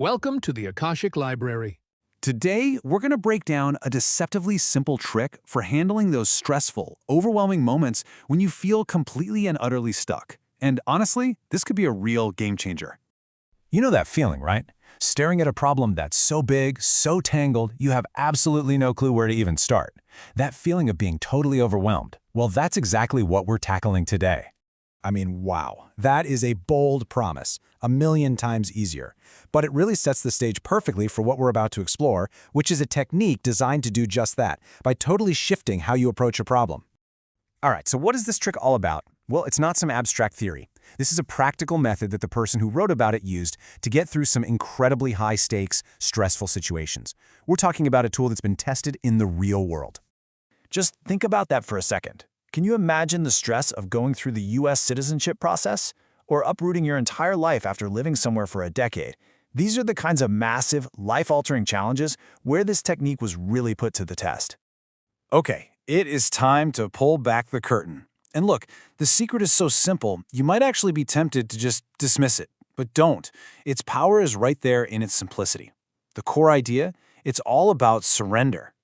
Welcome to the Akashic Library. Today, we're going to break down a deceptively simple trick for handling those stressful, overwhelming moments when you feel completely and utterly stuck. And honestly, this could be a real game changer. You know that feeling, right? Staring at a problem that's so big, so tangled, you have absolutely no clue where to even start. That feeling of being totally overwhelmed. Well, that's exactly what we're tackling today. I mean, wow, that is a bold promise, a million times easier. But it really sets the stage perfectly for what we're about to explore, which is a technique designed to do just that, by totally shifting how you approach a problem. All right, so what is this trick all about? Well, it's not some abstract theory. This is a practical method that the person who wrote about it used to get through some incredibly high-stakes, stressful situations. We're talking about a tool that's been tested in the real world. Just think about that for a second. Can you imagine the stress of going through the U.S. citizenship process? Or uprooting your entire life after living somewhere for a decade? These are the kinds of massive, life-altering challenges where this technique was really put to the test. Okay, it is time to pull back the curtain. And look, the secret is so simple, you might actually be tempted to just dismiss it. But don't. Its power is right there in its simplicity. The core idea? It's all about surrender.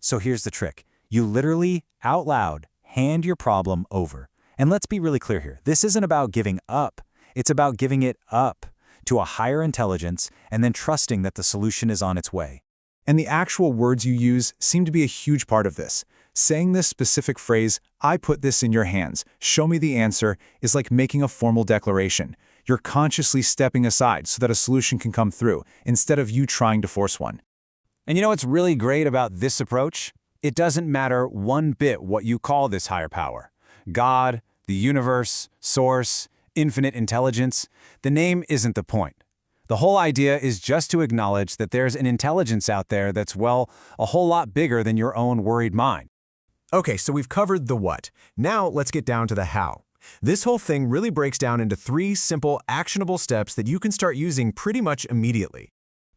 So here's the trick. You literally, out loud, hand your problem over. And let's be really clear here. This isn't about giving up. It's about giving it up to a higher intelligence and then trusting that the solution is on its way. And the actual words you use seem to be a huge part of this. Saying this specific phrase, "I put this in your hands, show me the answer," is like making a formal declaration. You're consciously stepping aside so that a solution can come through, instead of you trying to force one. And you know what's really great about this approach? It doesn't matter one bit what you call this higher power. God, the universe, source, infinite intelligence. The name isn't the point. The whole idea is just to acknowledge that there's an intelligence out there that's, well, a whole lot bigger than your own worried mind. Okay, so we've covered the what. Now let's get down to the how. This whole thing really breaks down into 3 simple, actionable steps that you can start using pretty much immediately.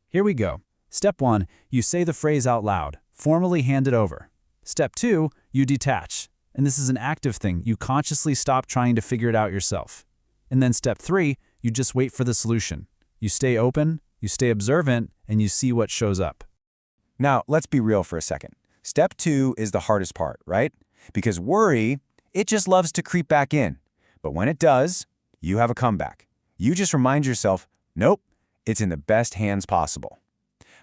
Here we go. Step 1, you say the phrase out loud, formally hand it over. Step 2, you detach. And this is an active thing. You consciously stop trying to figure it out yourself. And then step 3, you just wait for the solution. You stay open, you stay observant, and you see what shows up. Now, let's be real for a second. Step 2 is the hardest part, right? Because worry, it just loves to creep back in. But when it does, you have a comeback. You just remind yourself, nope, it's in the best hands possible.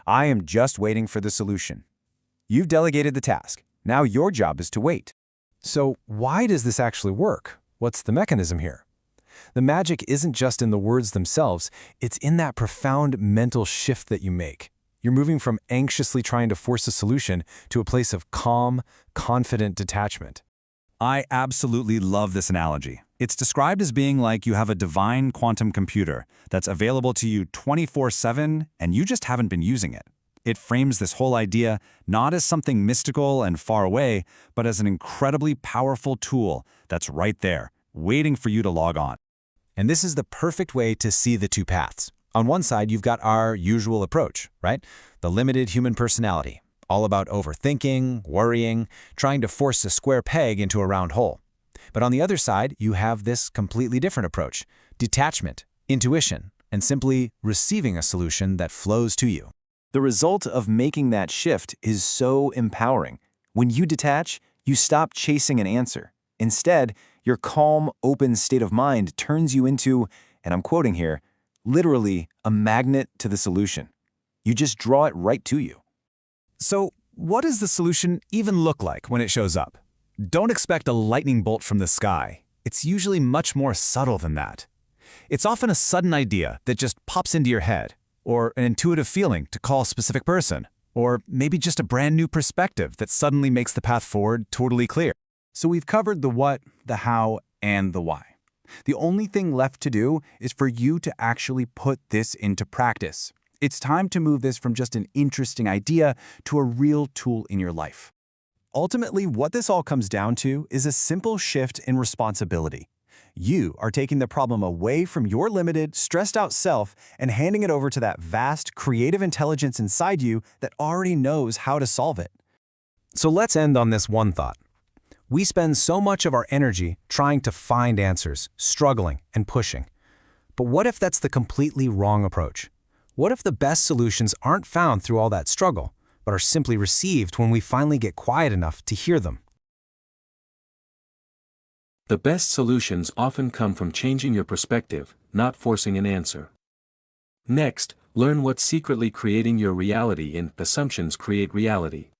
I am just waiting for the solution. You've delegated the task. Now your job is to wait. So why does this actually work? What's the mechanism here? The magic isn't just in the words themselves, it's in that profound mental shift that you make. You're moving from anxiously trying to force a solution to a place of calm, confident detachment. I absolutely love this analogy. It's described as being like you have a divine quantum computer that's available to you 24/7 and you just haven't been using it. It frames this whole idea not as something mystical and far away, but as an incredibly powerful tool that's right there, waiting for you to log on. And this is the perfect way to see the 2 paths. On one side, you've got our usual approach, right? The limited human personality, all about overthinking, worrying, trying to force a square peg into a round hole. But on the other side, you have this completely different approach, detachment, intuition, and simply receiving a solution that flows to you. The result of making that shift is so empowering. When you detach, you stop chasing an answer. Instead, your calm, open state of mind turns you into, and I'm quoting here, literally a magnet to the solution. You just draw it right to you. So, what does the solution even look like when it shows up? Don't expect a lightning bolt from the sky. It's usually much more subtle than that. It's often a sudden idea that just pops into your head, or an intuitive feeling to call a specific person, or maybe just a brand new perspective that suddenly makes the path forward totally clear. So we've covered the what, the how, and the why. The only thing left to do is for you to actually put this into practice. It's time to move this from just an interesting idea to a real tool in your life. Ultimately, what this all comes down to is a simple shift in responsibility. You are taking the problem away from your limited, stressed-out self and handing it over to that vast, creative intelligence inside you that already knows how to solve it. So let's end on this one thought. We spend so much of our energy trying to find answers, struggling, and pushing. But what if that's the completely wrong approach? What if the best solutions aren't found through all that struggle, but are simply received when we finally get quiet enough to hear them? The best solutions often come from changing your perspective, not forcing an answer. Next, learn what's secretly creating your reality in Assumptions Create Reality.